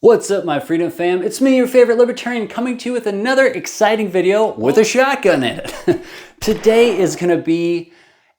What's up, my Freedom fam? It's me, your favorite libertarian, coming to you with another exciting video with a shotgun in it. Today is gonna be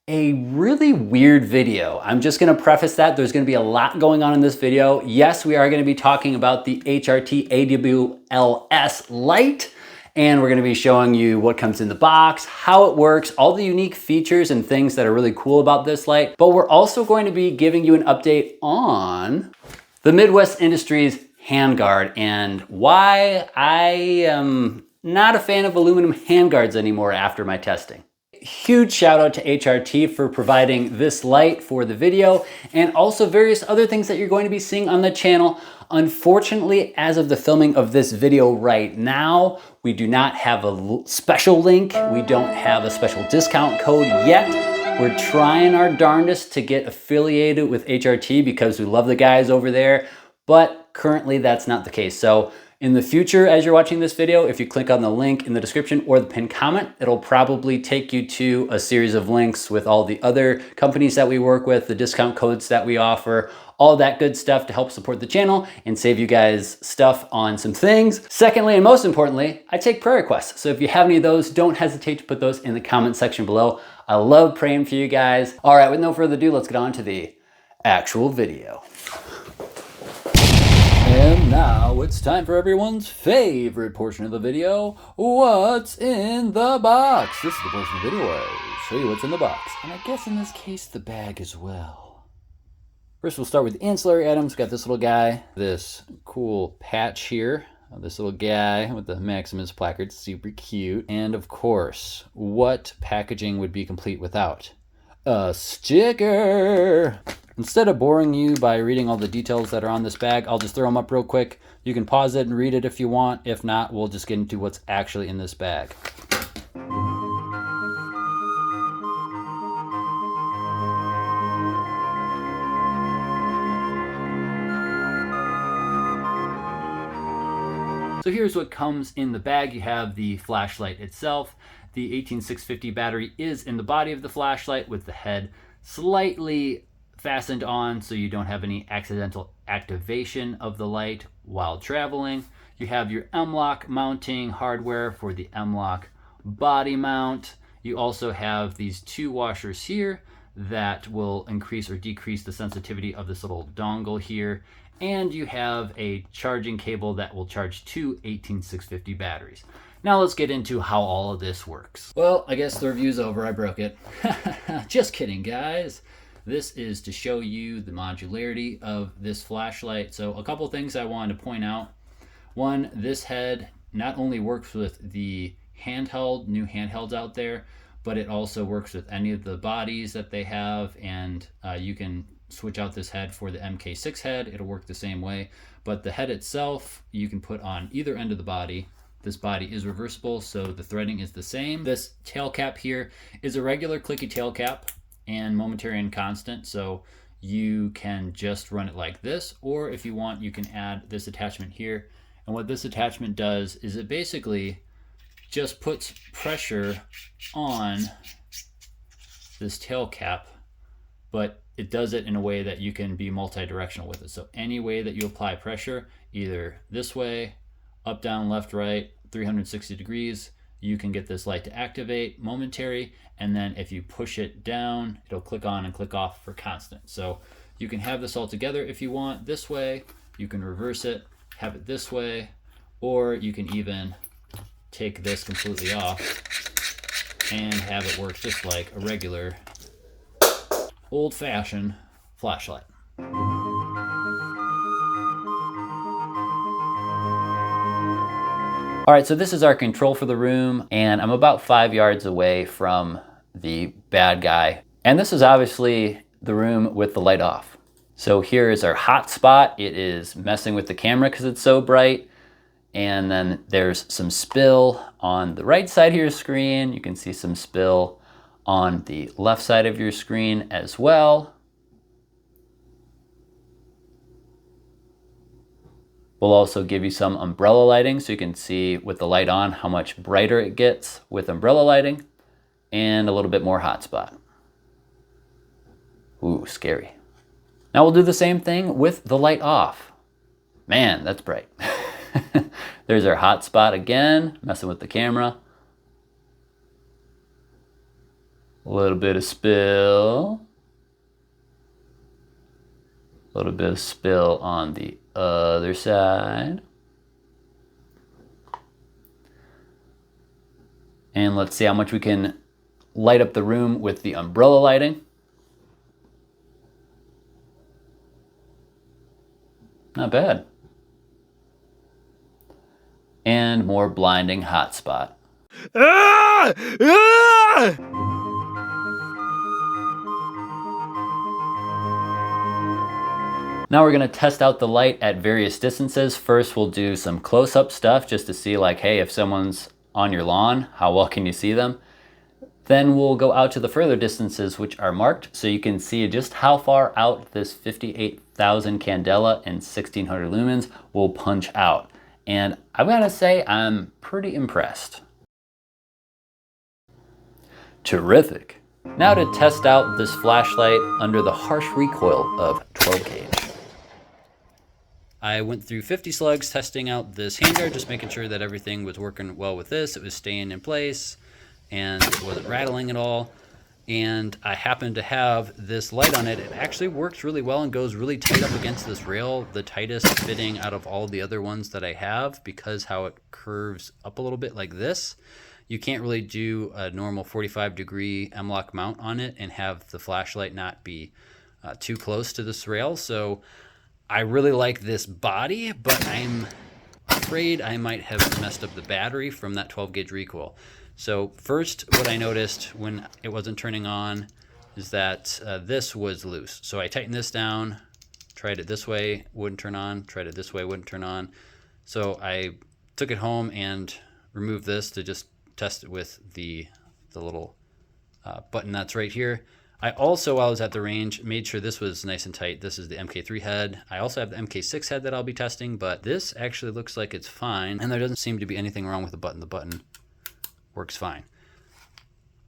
a really weird video. I'm just gonna preface that there's gonna be a lot going on in this video. Yes, we are gonna be talking about the HRT AWLS Lite, and we're gonna be showing you what comes in the box, how it works, all the unique features and things that are really cool about this light. But we're also going to be giving you an update on the Midwest Industries handguard and why I am not a fan of aluminum handguards anymore after my testing. Huge shout out to HRT for providing this light for the video, and also various other things that you're going to be seeing on the channel. Unfortunately, as of the filming of this video right now, we do not have a special link. We don't have a special discount code yet. We're trying our darndest to get affiliated with HRT because we love the guys over there, but currently that's not the case. So in the future, as you're watching this video, if you click on the link in the description or the pinned comment, it'll probably take you to a series of links with all the other companies that we work with, the discount codes that we offer, all that good stuff to help support the channel and save you guys stuff on some things. Secondly, and most importantly, I take prayer requests. So if you have any of those, don't hesitate to put those in the comment section below. I love praying for you guys. All right, with no further ado, let's get on to the actual video. And now it's time for everyone's favorite portion of the video, what's in the box. This is the portion of the video where I show you what's in the box. And I guess in this case, the bag as well. First, we'll start with the ancillary items. Got this little guy, this cool patch here, this little guy with the Maximus placard, super cute. And of course, what packaging would be complete without a sticker? Instead of boring you by reading all the details that are on this bag, I'll just throw them up real quick. You can pause it and read it if you want. If not, we'll just get into what's actually in this bag. So here's what comes in the bag. You have the flashlight itself. The 18650 battery is in the body of the flashlight with the head slightly fastened on so you don't have any accidental activation of the light while traveling. You have your M-LOK mounting hardware for the M-LOK body mount. You also have these two washers here that will increase or decrease the sensitivity of this little dongle here. And you have a charging cable that will charge two 18650 batteries. Now let's get into how all of this works. Well, I guess the review's over. I broke it. Just kidding, guys. This is to show you the modularity of this flashlight. So a couple things I wanted to point out. One, this head not only works with the new handhelds out there, but it also works with any of the bodies that they have, and you can switch out this head for the MK6 head. It'll work the same way, but the head itself you can put on either end of the body. This body is reversible, so the threading is the same. This tail cap here is a regular clicky tail cap and momentary and constant, so you can just run it like this, or if you want, you can add this attachment here. And what this attachment does is it basically just puts pressure on this tail cap, but it does it in a way that you can be multi-directional with it. So any way that you apply pressure, either this way, up, down, left, right, 360 degrees, you can get this light to activate momentary, and then if you push it down, it'll click on and click off for constant. So you can have this all together if you want this way, you can reverse it, have it this way, or you can even take this completely off and have it work just like a regular old-fashioned flashlight. All right, so this is our control for the room, and I'm about 5 yards away from the bad guy. And this is obviously the room with the light off. So here is our hot spot. It is messing with the camera because it's so bright. And then there's some spill on the right side of your screen. You can see some spill on the left side of your screen as well. We'll also give you some umbrella lighting so you can see with the light on how much brighter it gets with umbrella lighting, and a little bit more hotspot. Ooh, scary. Now we'll do the same thing with the light off. Man, that's bright. There's our hot spot again, messing with the camera. A little bit of spill. A little bit of spill on the other side. And let's see how much we can light up the room with the umbrella lighting. Not bad. And more blinding hotspot. Ah! Ah! Now we're gonna test out the light at various distances. First, we'll do some close-up stuff just to see like, hey, if someone's on your lawn, how well can you see them? Then we'll go out to the further distances which are marked so you can see just how far out this 58,000 candela and 1600 lumens will punch out. And I've gotta say, I'm pretty impressed. Terrific. Now to test out this flashlight under the harsh recoil of 12 gauge. I went through 50 slugs testing out this handguard, just making sure that everything was working well with this. It was staying in place and it wasn't rattling at all. And I happened to have this light on it. It actually works really well and goes really tight up against this rail, the tightest fitting out of all the other ones that I have, because how it curves up a little bit like this. You can't really do a normal 45-degree M-LOK mount on it and have the flashlight not be too close to this rail. So I really like this body, but I'm afraid I might have messed up the battery from that 12-gauge recoil. So first, what I noticed when it wasn't turning on is that this was loose. So I tightened this down, tried it this way, wouldn't turn on, tried it this way, wouldn't turn on. So I took it home and removed this to just test it with the little button that's right here. I also, while I was at the range, made sure this was nice and tight. This is the MK3 head. I also have the MK6 head that I'll be testing, but this actually looks like it's fine, and there doesn't seem to be anything wrong with the button. The button works fine.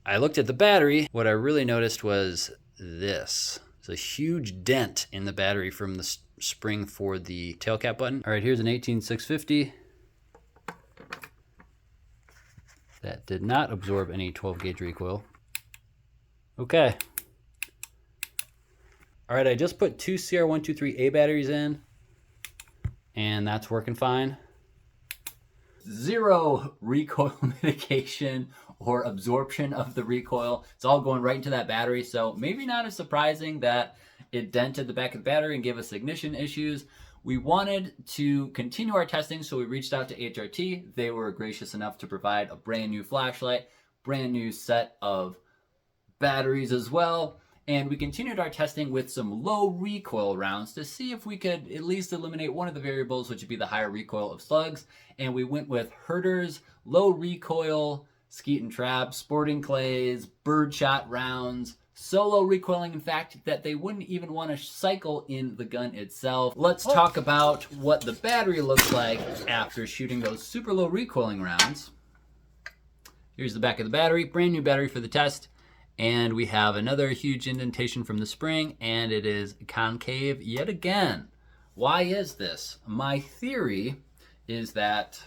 I looked at the battery. What I really noticed was this. It's a huge dent in the battery from the spring for the tail cap button. All right, here's an 18650. That did not absorb any 12-gauge recoil. Okay. All right, I just put two CR123A batteries in, and that's working fine. Zero recoil mitigation or absorption of the recoil. It's all going right into that battery, so maybe not as surprising that it dented the back of the battery and gave us ignition issues. We wanted to continue our testing, so we reached out to HRT. They were gracious enough to provide a brand new flashlight, brand new set of batteries as well. And we continued our testing with some low recoil rounds to see if we could at least eliminate one of the variables, which would be the higher recoil of slugs. And we went with Herter's low recoil skeet and trap, sporting clays, birdshot rounds, so low recoiling, in fact, that they wouldn't even want to cycle in the gun itself. Let's talk about what the battery looks like after shooting those super low recoiling rounds. Here's the back of the battery, brand new battery for the test. And we have another huge indentation from the spring, and it is concave yet again. Why is this? My theory is that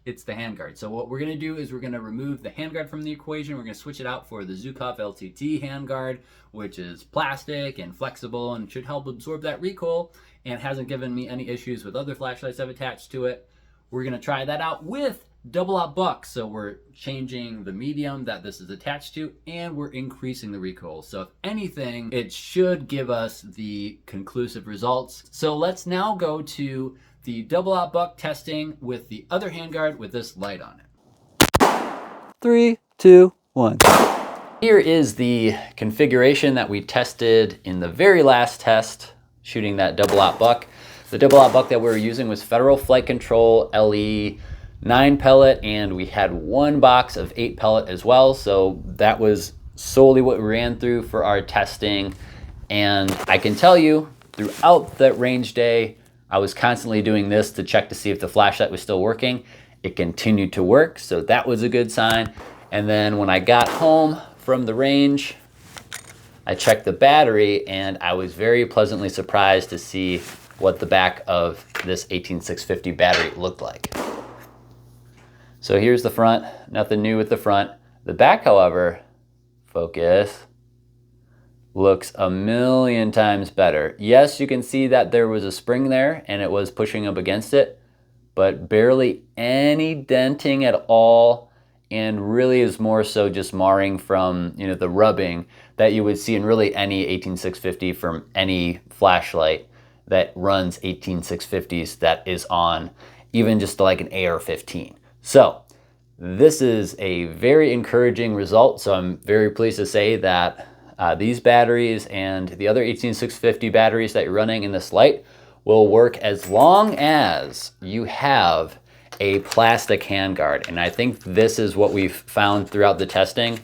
it's the handguard. So what we're gonna do is we're gonna remove the handguard from the equation. We're gonna switch it out for the Zukov LTT handguard, which is plastic and flexible and should help absorb that recoil and hasn't given me any issues with other flashlights I've attached to it. We're gonna try that out with double-aught buck. So we're changing the medium that this is attached to, and we're increasing the recoil. So if anything, it should give us the conclusive results. So let's now go to the double-aught buck testing with the other handguard with this light on it. 3, 2, 1. Here is the configuration that we tested in the very last test, shooting that double-aught buck. The double-aught buck that we were using was Federal Flight Control LE 9 pellet, and we had one box of 8 pellet as well. So that was solely what we ran through for our testing. And I can tell you, throughout that range day, I was constantly doing this to check to see if the flashlight was still working. It continued to work, so that was a good sign. And then when I got home from the range, I checked the battery, and I was very pleasantly surprised to see what the back of this 18650 battery looked like. So here's the front, nothing new with the front. The back, however, focus, looks a million times better. Yes, you can see that there was a spring there and it was pushing up against it, but barely any denting at all, and really is more so just marring from, you know, the rubbing that you would see in really any 18650 from any flashlight that runs 18650s that is on even just like an AR-15. So this is a very encouraging result. So I'm very pleased to say that these batteries and the other 18650 batteries that you're running in this Lite will work as long as you have a plastic handguard. And I think this is what we've found throughout the testing.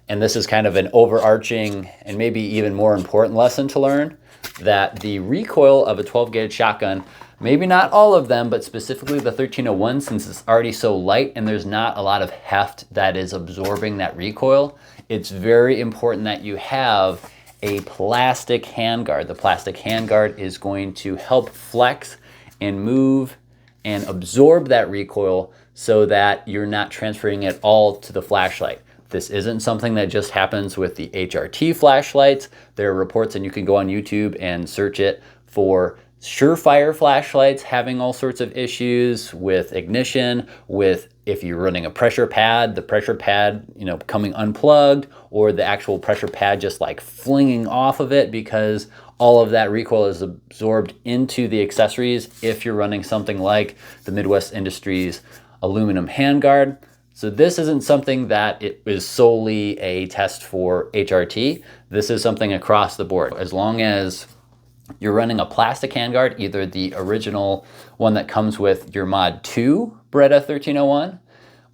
And this is kind of an overarching and maybe even more important lesson to learn, that the recoil of a 12 gauge shotgun, maybe not all of them, but specifically the 1301, since it's already so light and there's not a lot of heft that is absorbing that recoil, it's very important that you have a plastic handguard. The plastic handguard is going to help flex and move and absorb that recoil so that you're not transferring it all to the flashlight. This isn't something that just happens with the HRT flashlights. There are reports, and you can go on YouTube and search it, for Surefire flashlights having all sorts of issues with ignition, with if you're running a pressure pad, the pressure pad, you know, coming unplugged, or the actual pressure pad just like flinging off of it because all of that recoil is absorbed into the accessories if you're running something like the Midwest Industries aluminum handguard. So this isn't something that it is solely a test for HRT. This is something across the board. As long as you're running a plastic handguard, either the original one that comes with your Mod 2 Beretta 1301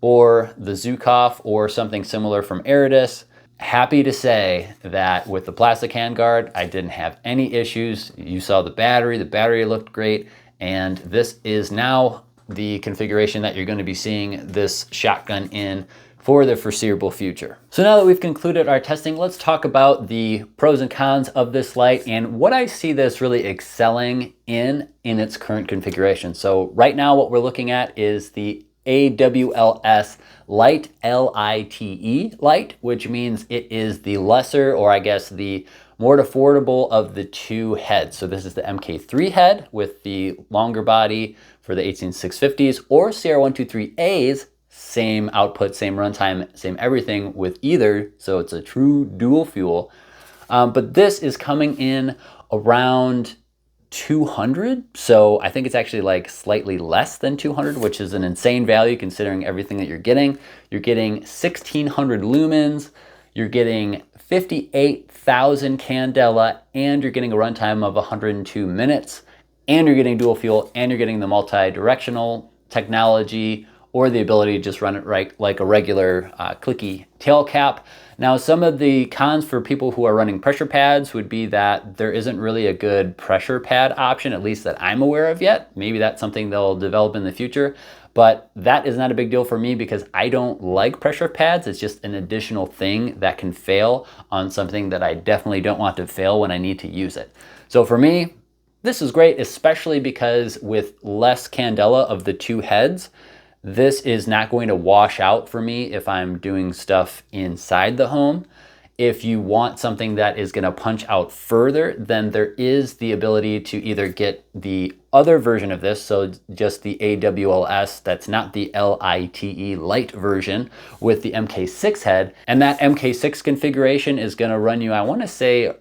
or the Zukov or something similar from Aridus, happy to say that with the plastic handguard, I didn't have any issues. You saw the battery looked great, and this is now the configuration that you're going to be seeing this shotgun in for the foreseeable future. So now that we've concluded our testing, let's talk about the pros and cons of this Lite and what I see this really excelling in its current configuration. So right now what we're looking at is the AWLS Lite, L-I-T-E Lite, which means it is the lesser, or I guess the more affordable of the two heads. So this is the MK3 head with the longer body for the 18650s, or CR123As, same output, same runtime, same everything with either. So it's a true dual fuel. But this is coming in around 200. So I think it's actually like slightly less than 200, which is an insane value considering everything that you're getting. You're getting 1600 lumens, you're getting 58,000 candela, and you're getting a runtime of 102 minutes, and you're getting dual fuel, and you're getting the multi-directional technology, or the ability to just run it right like a regular clicky tail cap. Now, some of the cons for people who are running pressure pads would be that there isn't really a good pressure pad option, at least that I'm aware of yet. Maybe that's something they'll develop in the future, but that is not a big deal for me because I don't like pressure pads. It's just an additional thing that can fail on something that I definitely don't want to fail when I need to use it. So for me, this is great, especially because with less candela of the two heads, this is not going to wash out for me if I'm doing stuff inside the home. If you want something that is going to punch out further, then there is the ability to either get the other version of this, so just the AWLS, that's not the LITE Lite version, with the MK6 head. And that MK6 configuration is going to run you, I want to say,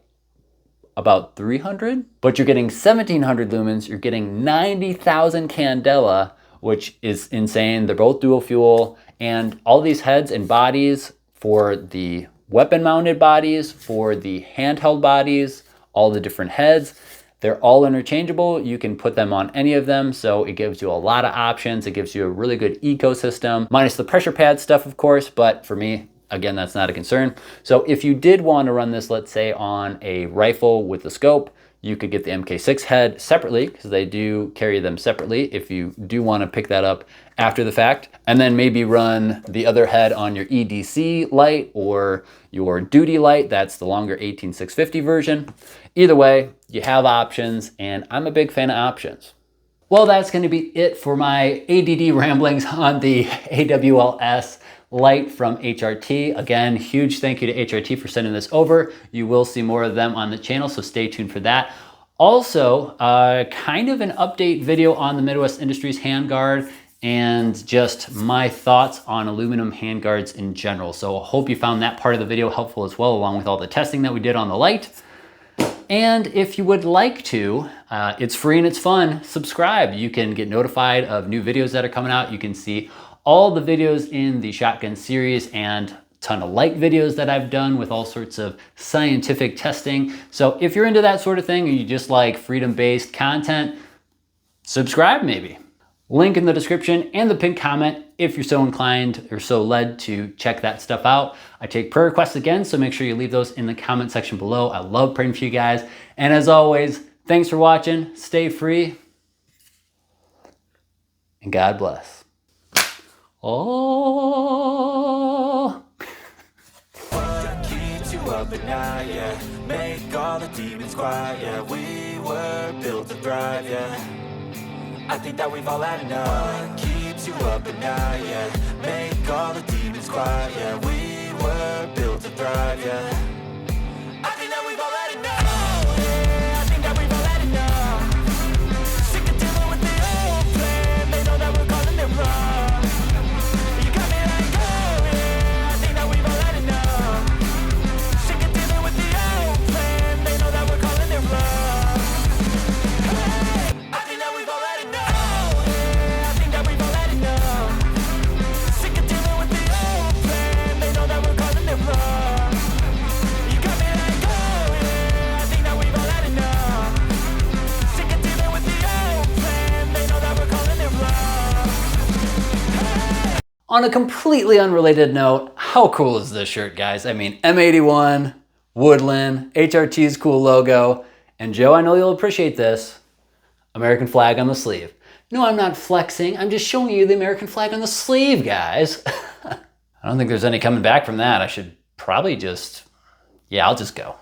about 300, but you're getting 1700 lumens, you're getting 90,000 candela, which is insane. They're both dual fuel, and all these heads and bodies, for the weapon mounted bodies, for the handheld bodies, all the different heads, they're all interchangeable. You can put them on any of them, so it gives you a lot of options. It gives you a really good ecosystem, minus the pressure pad stuff, of course, but for me, again, that's not a concern. So if you did want to run this, let's say on a rifle with the scope, You could get the MK6 head separately because they do carry them separately if you do want to pick that up after the fact. And then maybe run the other head on your EDC light or your duty light. That's the longer 18650 version. Either way, you have options, and I'm a big fan of options. Well, that's going to be it for my ADD ramblings on the AWLS Lite from HRT. Again, huge thank you to HRT for sending this over. You will see more of them on the channel, so stay tuned for that. Also, kind of an update video on the Midwest Industries handguard and just my thoughts on aluminum handguards in general. So I hope you found that part of the video helpful as well, along with all the testing that we did on the Lite. And if you would like to, it's free and it's fun, subscribe. You can get notified of new videos that are coming out. You can see all the videos in the shotgun series and a ton of Lite videos that I've done with all sorts of scientific testing. So if you're into that sort of thing, or you just like freedom-based content, subscribe maybe. Link in the description and the pinned comment if you're so inclined or so led to check that stuff out. I take prayer requests again, so make sure you leave those in the comment section below. I love praying for you guys. And as always, thanks for watching, stay free, and God bless. Oh. What keeps you up at night, yeah? Make all the demons quiet, yeah. We were built to thrive, yeah. I think that we've all had enough. What keeps you up at night, yeah? Make all the demons quiet, yeah. We were built to thrive, yeah. I think that we've all had enough. Oh, yeah, I think that we've all had enough. Sick of dealing with the old plan. They know that we're calling it wrong. On a completely unrelated note, how cool is this shirt, guys? I mean, M81, Woodland, HRT's cool logo, and Joe, I know you'll appreciate this, American flag on the sleeve. No, I'm not flexing, I'm just showing you the American flag on the sleeve, guys. I don't think there's any coming back from that. I should probably just, yeah, I'll just go.